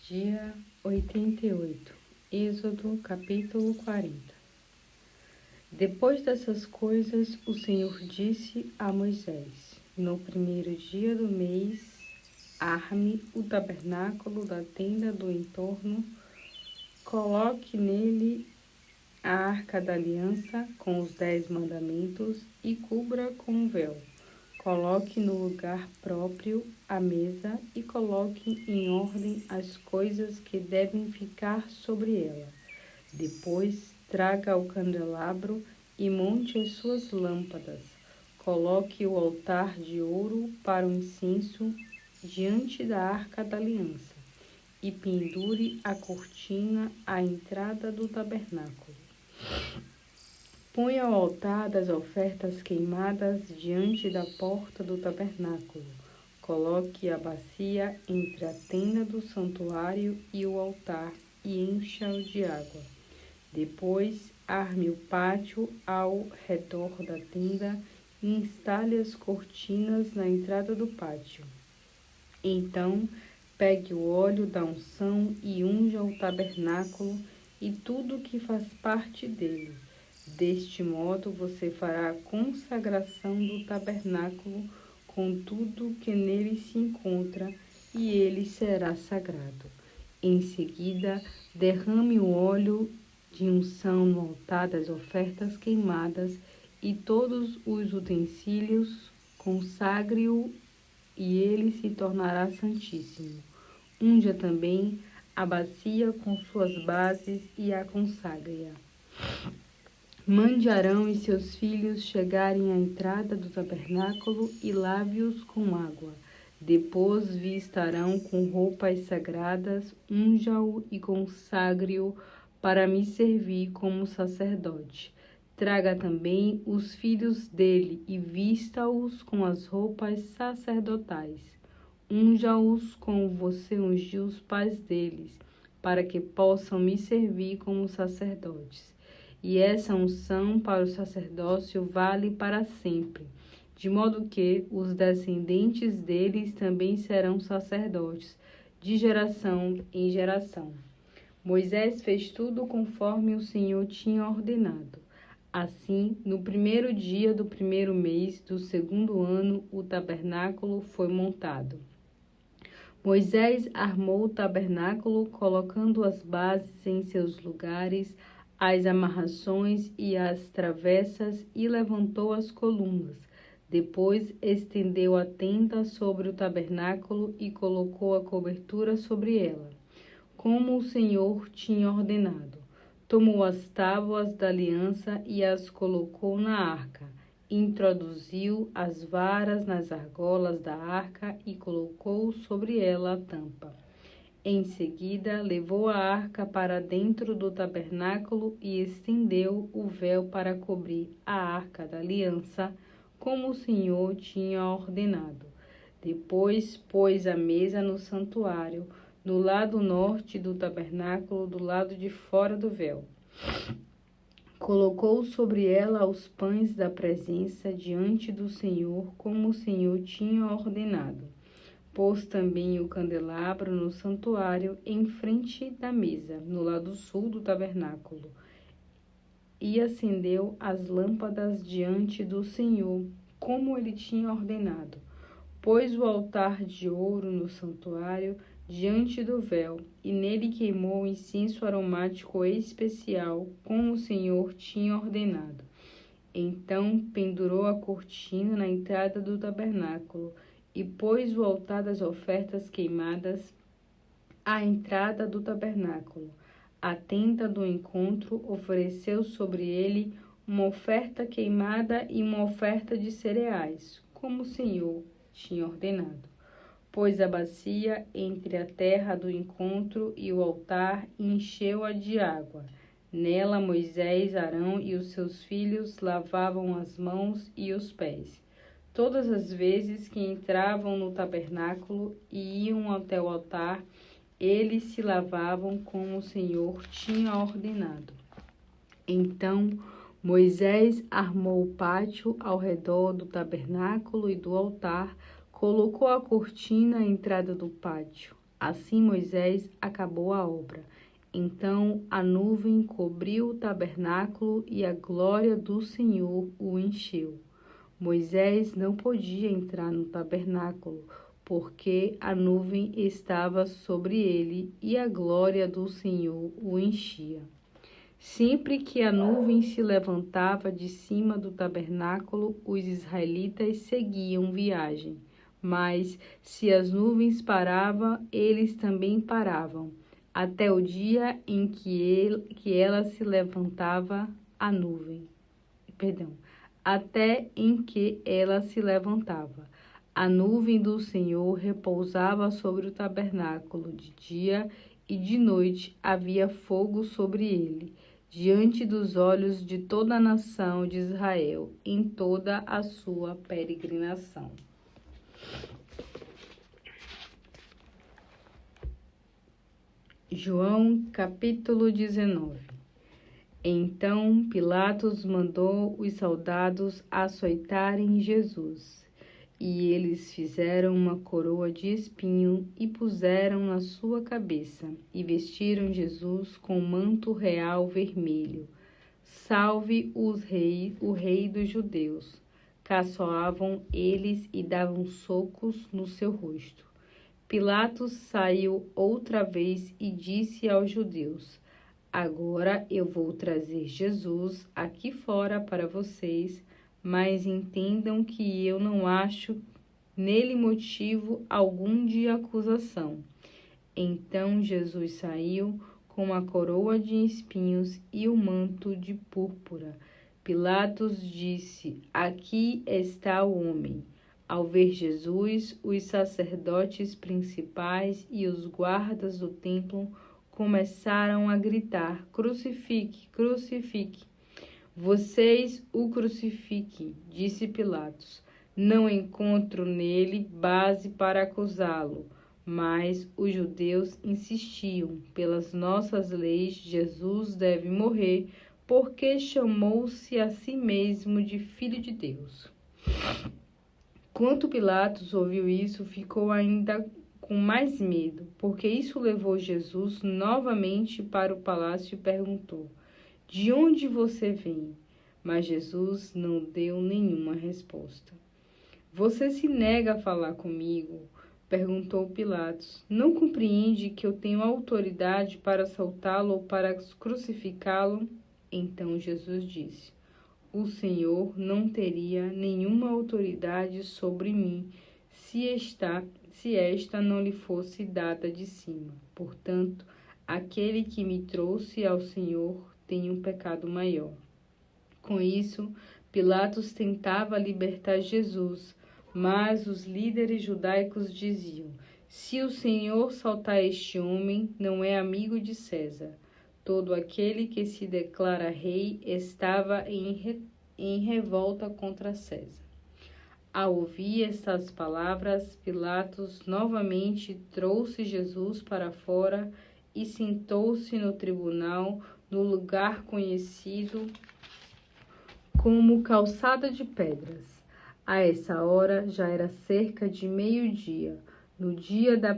Dia 88, Êxodo, capítulo 40. Depois dessas coisas, o Senhor disse a Moisés: No primeiro dia do mês, arme o tabernáculo da tenda do entorno, coloque nele a arca da aliança com os 10 mandamentos e cubra com um véu. Coloque no lugar próprio a mesa e coloque em ordem as coisas que devem ficar sobre ela. Depois, traga o candelabro e monte as suas lâmpadas. Coloque o altar de ouro para o incenso diante da arca da aliança e pendure a cortina à entrada do tabernáculo. Ponha o altar das ofertas queimadas diante da porta do tabernáculo. Coloque a bacia entre a tenda do santuário e o altar e encha-o de água. Depois, arme o pátio ao redor da tenda e instale as cortinas na entrada do pátio. Então, pegue o óleo da unção e unja o tabernáculo e tudo que faz parte dele. Deste modo, você fará a consagração do tabernáculo com tudo que nele se encontra, e ele será sagrado. Em seguida, derrame o óleo de unção no altar das ofertas queimadas e todos os utensílios, consagre-o e ele se tornará santíssimo. Unja também a bacia com suas bases e a consagre-a. Mande Arão e seus filhos chegarem à entrada do tabernáculo e lave-os com água. Depois vistarão com roupas sagradas, unja-o e consagre-o para me servir como sacerdote. Traga também os filhos dele e vista-os com as roupas sacerdotais. Unja-os como você ungiu os pais deles, para que possam me servir como sacerdotes. E essa unção para o sacerdócio vale para sempre, de modo que os descendentes deles também serão sacerdotes, de geração em geração. Moisés fez tudo conforme o Senhor tinha ordenado. Assim, no primeiro dia do primeiro mês do segundo ano, o tabernáculo foi montado. Moisés armou o tabernáculo, colocando as bases em seus lugares, as amarrações e as travessas, e levantou as colunas. Depois estendeu a tenda sobre o tabernáculo e colocou a cobertura sobre ela, como o Senhor tinha ordenado. Tomou as tábuas da aliança e as colocou na arca. Introduziu as varas nas argolas da arca e colocou sobre ela a tampa. Em seguida, levou a arca para dentro do tabernáculo e estendeu o véu para cobrir a arca da aliança, como o Senhor tinha ordenado. Depois pôs a mesa no santuário, no lado norte do tabernáculo, do lado de fora do véu. Colocou sobre ela os pães da presença diante do Senhor, como o Senhor tinha ordenado. Pôs também o candelabro no santuário, em frente da mesa, no lado sul do tabernáculo, e acendeu as lâmpadas diante do Senhor, como ele tinha ordenado. Pôs o altar de ouro no santuário, diante do véu, e nele queimou incenso aromático especial, como o Senhor tinha ordenado. Então pendurou a cortina na entrada do tabernáculo, e pôs o altar das ofertas queimadas à entrada do tabernáculo. A tenda do encontro ofereceu sobre ele uma oferta queimada e uma oferta de cereais, como o Senhor tinha ordenado. Pôs a bacia entre a terra do encontro e o altar e encheu-a de água. Nela Moisés, Arão e os seus filhos lavavam as mãos e os pés. Todas as vezes que entravam no tabernáculo e iam até o altar, eles se lavavam como o Senhor tinha ordenado. Então Moisés armou o pátio ao redor do tabernáculo e do altar, colocou a cortina à entrada do pátio, Assim Moisés acabou a obra. Então a nuvem cobriu o tabernáculo e a glória do Senhor o encheu. Moisés não podia entrar no tabernáculo, porque a nuvem estava sobre ele e a glória do Senhor o enchia. Sempre que a nuvem se levantava de cima do tabernáculo, os israelitas seguiam viagem. Mas, se as nuvens paravam, eles também paravam, até o dia em que ela se levantava a nuvem. Até em que ela se levantava. A nuvem do Senhor repousava sobre o tabernáculo de dia e de noite havia fogo sobre ele, diante dos olhos de toda a nação de Israel, em toda a sua peregrinação. João capítulo 19. Então Pilatos mandou os soldados açoitarem Jesus, e eles fizeram uma coroa de espinho e puseram na sua cabeça, e vestiram Jesus com um manto real vermelho. Salve o rei dos judeus! Caçoavam eles e davam socos no seu rosto. Pilatos saiu outra vez e disse aos judeus: Agora eu vou trazer Jesus aqui fora para vocês, mas entendam que eu não acho nele motivo algum de acusação. Então Jesus saiu com a coroa de espinhos e o manto de púrpura. Pilatos disse: Aqui está o homem. Ao ver Jesus, os sacerdotes principais e os guardas do templo começaram a gritar: Crucifique, crucifique. Vocês o crucifiquem, disse Pilatos. Não encontro nele base para acusá-lo. Mas os judeus insistiam: pelas nossas leis, Jesus deve morrer, porque chamou-se a si mesmo de Filho de Deus. Quando Pilatos ouviu isso, ficou ainda com mais medo, porque isso levou Jesus novamente para o palácio e perguntou: De onde você vem? Mas Jesus não deu nenhuma resposta. Você se nega a falar comigo? Perguntou Pilatos. Não compreende que eu tenho autoridade para soltá-lo ou para crucificá-lo? Então Jesus disse: O Senhor não teria nenhuma autoridade sobre mim se esta não lhe fosse dada de cima. Portanto, aquele que me trouxe ao Senhor tem um pecado maior. Com isso, Pilatos tentava libertar Jesus, mas os líderes judaicos diziam: Se o Senhor soltar este homem, não é amigo de César. Todo aquele que se declara rei estava em revolta contra César. Ao ouvir estas palavras, Pilatos novamente trouxe Jesus para fora e sentou-se no tribunal, no lugar conhecido como Calçada de Pedras. A essa hora já era cerca de meio-dia, no dia da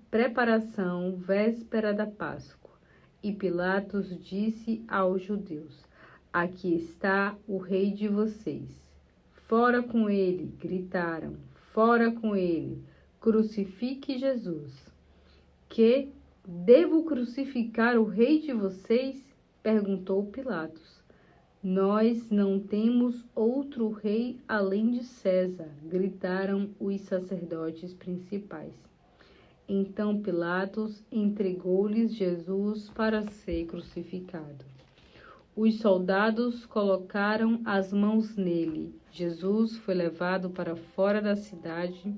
preparação, véspera da Páscoa. E Pilatos disse aos judeus: Aqui está o rei de vocês. Fora com ele, gritaram. Fora com ele, crucifique Jesus. Que devo crucificar o rei de vocês? Perguntou Pilatos. Nós não temos outro rei além de César, gritaram os sacerdotes principais. Então Pilatos entregou-lhes Jesus para ser crucificado. Os soldados colocaram as mãos nele. Jesus foi levado para fora da cidade,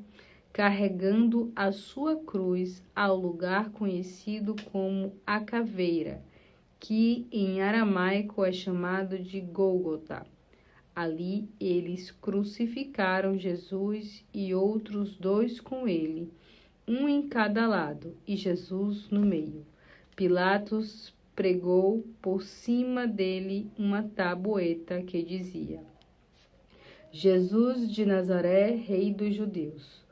carregando a sua cruz ao lugar conhecido como a Caveira, que em aramaico é chamado de Gólgota. Ali eles crucificaram Jesus e outros 2 com ele, um em cada lado, e Jesus no meio. Pilatos pregou por cima dele uma tabueta que dizia: Jesus de Nazaré, rei dos judeus.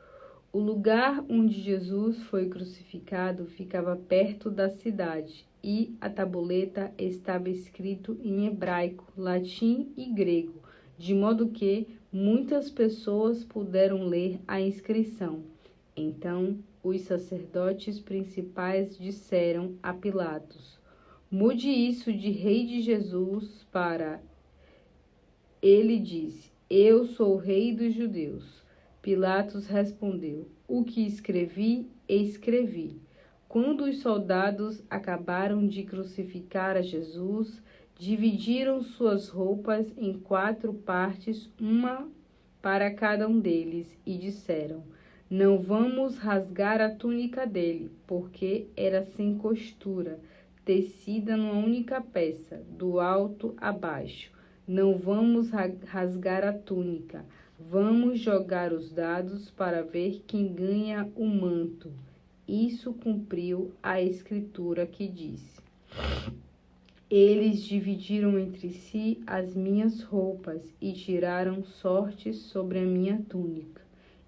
O lugar onde Jesus foi crucificado ficava perto da cidade, e a tabuleta estava escrito em hebraico, latim e grego, de modo que muitas pessoas puderam ler a inscrição. Então, os sacerdotes principais disseram a Pilatos: mude isso de Rei de Jesus para... Ele disse: eu sou o Rei dos Judeus. Pilatos respondeu: o que escrevi, escrevi. Quando os soldados acabaram de crucificar a Jesus, dividiram suas roupas em 4 partes, uma para cada um deles, e disseram: não vamos rasgar a túnica dele, porque era sem costura, tecida numa única peça, do alto a baixo. Não vamos rasgar a túnica. Vamos jogar os dados para ver quem ganha o manto. Isso cumpriu a escritura que disse: eles dividiram entre si as minhas roupas e tiraram sorte sobre a minha túnica.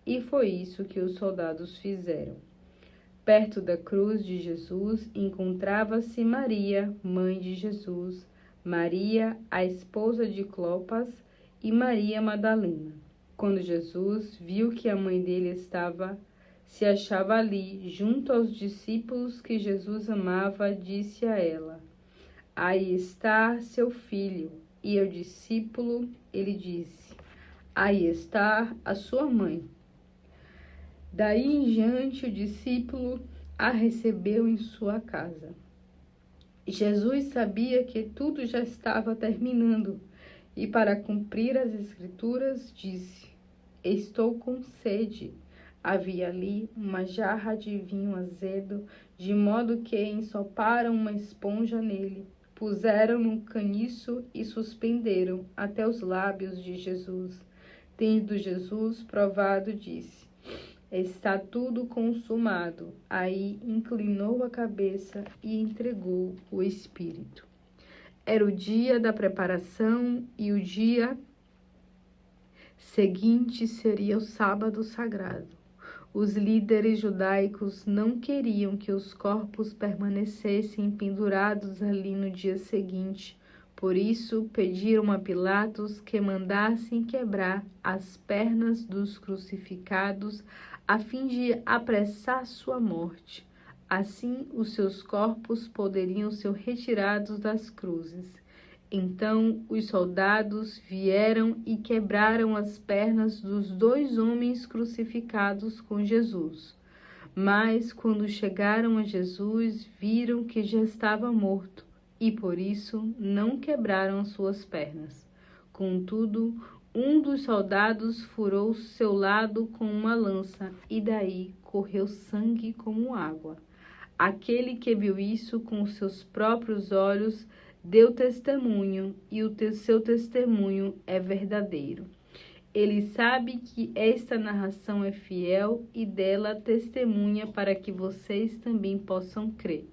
E foi isso que os soldados fizeram. Perto da cruz de Jesus encontrava-se Maria, mãe de Jesus, Maria, a esposa de Clopas, e Maria Madalena. Quando Jesus viu que a mãe dele se achava ali, junto aos discípulos que Jesus amava, disse a ela: aí está seu filho. E ao discípulo ele disse: aí está a sua mãe. Daí em diante o discípulo a recebeu em sua casa. Jesus sabia que tudo já estava terminando e, para cumprir as Escrituras, disse: estou com sede. Havia ali uma jarra de vinho azedo, de modo que ensoparam uma esponja nele, puseram num caniço e suspenderam até os lábios de Jesus. Tendo Jesus provado, disse: está tudo consumado. Aí inclinou a cabeça e entregou o Espírito. Era o dia da preparação e o dia seguinte seria o sábado sagrado. Os líderes judaicos não queriam que os corpos permanecessem pendurados ali no dia seguinte. Por isso, pediram a Pilatos que mandassem quebrar as pernas dos crucificados a fim de apressar sua morte. Assim, os seus corpos poderiam ser retirados das cruzes. Então, os soldados vieram e quebraram as pernas dos 2 homens crucificados com Jesus. Mas, quando chegaram a Jesus, viram que já estava morto, e por isso não quebraram suas pernas. Contudo, um dos soldados furou seu lado com uma lança, e daí correu sangue como água. Aquele que viu isso com seus próprios olhos deu testemunho, e seu testemunho é verdadeiro. Ele sabe que esta narração é fiel e dela testemunha para que vocês também possam crer.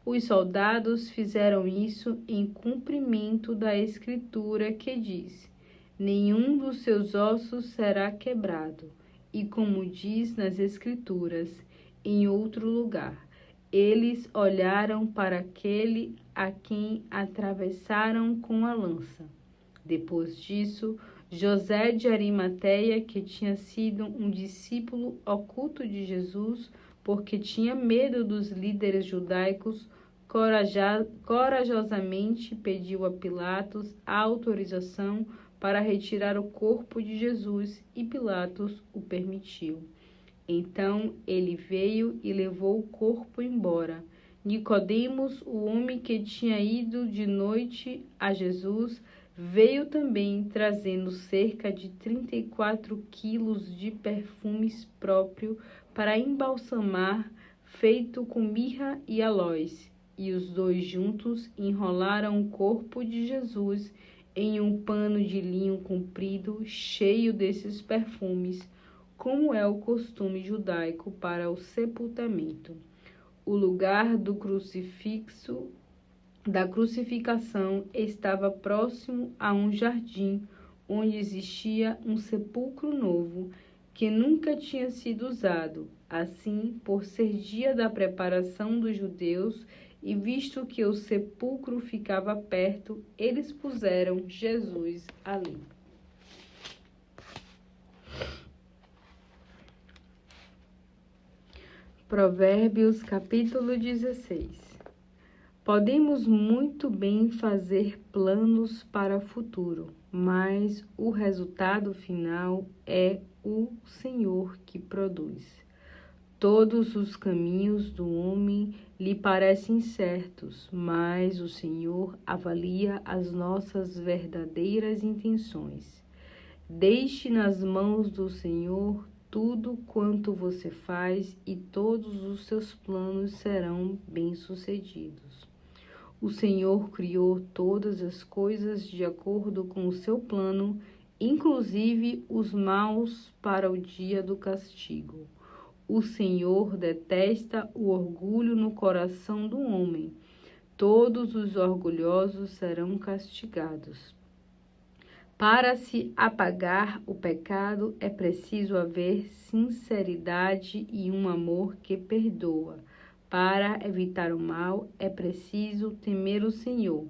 Os soldados fizeram isso em cumprimento da Escritura que diz: nenhum dos seus ossos será quebrado. E como diz nas Escrituras, em outro lugar: eles olharam para aquele a quem atravessaram com a lança. Depois disso, José de Arimateia, que tinha sido um discípulo oculto de Jesus, porque tinha medo dos líderes judaicos, corajosamente pediu a Pilatos a autorização para retirar o corpo de Jesus, e Pilatos o permitiu. Então ele veio e levou o corpo embora. Nicodemos, o homem que tinha ido de noite a Jesus, veio também trazendo cerca de 34 quilos de perfumes próprio para embalsamar, feito com mirra e aloés. E os 2 juntos enrolaram o corpo de Jesus em um pano de linho comprido, cheio desses perfumes, como é o costume judaico para o sepultamento. O lugar da crucificação estava próximo a um jardim, onde existia um sepulcro novo, que nunca tinha sido usado. Assim, por ser dia da preparação dos judeus, e visto que o sepulcro ficava perto, eles puseram Jesus ali. Provérbios, capítulo 16. Podemos muito bem fazer planos para o futuro, mas o resultado final é o Senhor que produz. Todos os caminhos do homem lhe parecem certos, mas o Senhor avalia as nossas verdadeiras intenções. Deixe nas mãos do Senhor tudo quanto você faz e todos os seus planos serão bem-sucedidos. O Senhor criou todas as coisas de acordo com o seu plano, inclusive os maus para o dia do castigo. O Senhor detesta o orgulho no coração do homem. Todos os orgulhosos serão castigados. Para se apagar o pecado, é preciso haver sinceridade e um amor que perdoa. Para evitar o mal, é preciso temer o Senhor.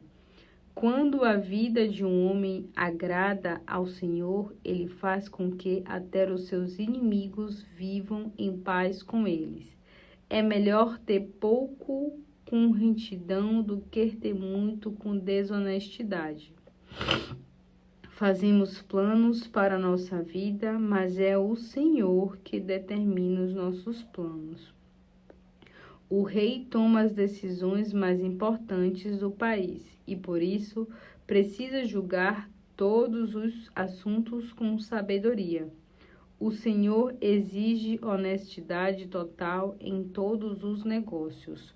Quando a vida de um homem agrada ao Senhor, ele faz com que até os seus inimigos vivam em paz com eles. É melhor ter pouco com retidão do que ter muito com desonestidade. Fazemos planos para a nossa vida, mas é o Senhor que determina os nossos planos. O rei toma as decisões mais importantes do país e, por isso, precisa julgar todos os assuntos com sabedoria. O Senhor exige honestidade total em todos os negócios.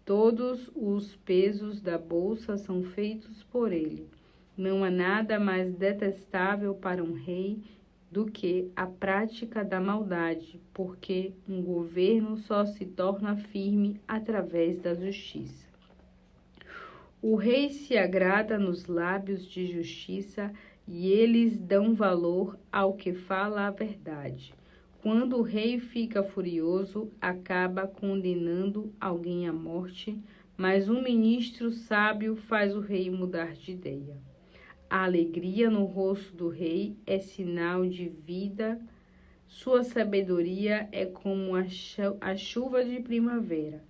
Todos os pesos da bolsa são feitos por ele. Não há nada mais detestável para um rei do que a prática da maldade, porque um governo só se torna firme através da justiça. O rei se agrada nos lábios de justiça e eles dão valor ao que fala a verdade. Quando o rei fica furioso, acaba condenando alguém à morte, mas um ministro sábio faz o rei mudar de ideia. A alegria no rosto do rei é sinal de vida. Sua sabedoria é como a chuva de primavera.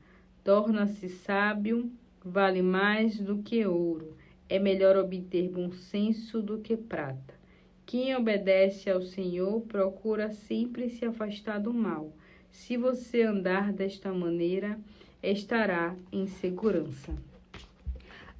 Torna-se sábio, vale mais do que ouro. É melhor obter bom senso do que prata. Quem obedece ao Senhor procura sempre se afastar do mal. Se você andar desta maneira, estará em segurança.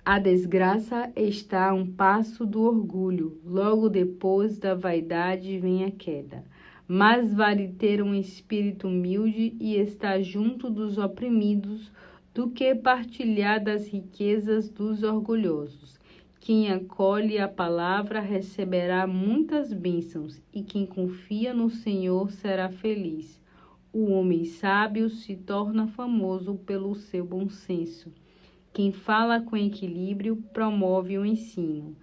A desgraça está a um passo do orgulho, logo depois da vaidade vem a queda. Mais vale ter um espírito humilde e estar junto dos oprimidos do que partilhar das riquezas dos orgulhosos. Quem acolhe a palavra receberá muitas bênçãos, e quem confia no Senhor será feliz. O homem sábio se torna famoso pelo seu bom senso. Quem fala com equilíbrio promove o ensino.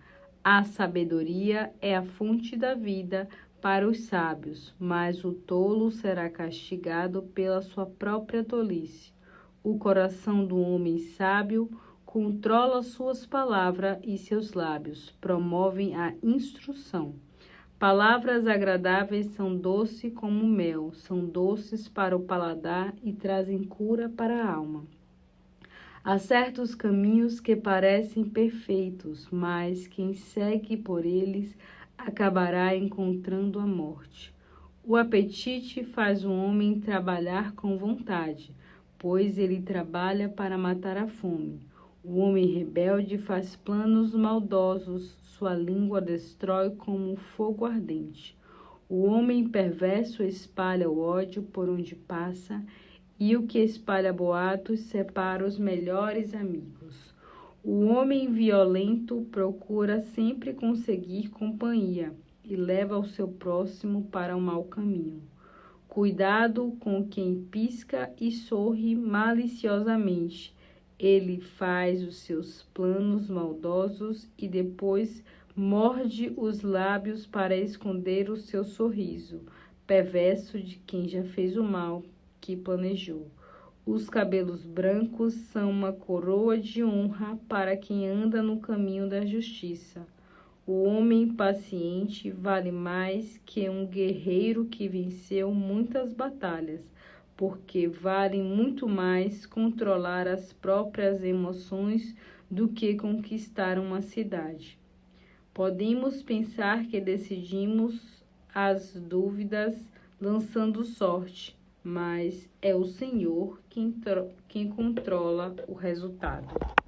A sabedoria é a fonte da vida para os sábios, mas o tolo será castigado pela sua própria tolice. O coração do homem sábio controla suas palavras e seus lábios promovem a instrução. Palavras agradáveis são doces como mel, são doces para o paladar e trazem cura para a alma. Há certos caminhos que parecem perfeitos, mas quem segue por eles acabará encontrando a morte. O apetite faz o homem trabalhar com vontade, pois ele trabalha para matar a fome. O homem rebelde faz planos maldosos, sua língua destrói como um fogo ardente. O homem perverso espalha o ódio por onde passa, e o que espalha boatos separa os melhores amigos. O homem violento procura sempre conseguir companhia e leva o seu próximo para um mau caminho. Cuidado com quem pisca e sorri maliciosamente. Ele faz os seus planos maldosos e depois morde os lábios para esconder o seu sorriso. perverso de quem já fez o mal que planejou. Os cabelos brancos são uma coroa de honra para quem anda no caminho da justiça. O homem paciente vale mais que um guerreiro que venceu muitas batalhas, porque vale muito mais controlar as próprias emoções do que conquistar uma cidade. Podemos pensar que decidimos as dúvidas lançando sorte, mas é o Senhor quem controla o resultado.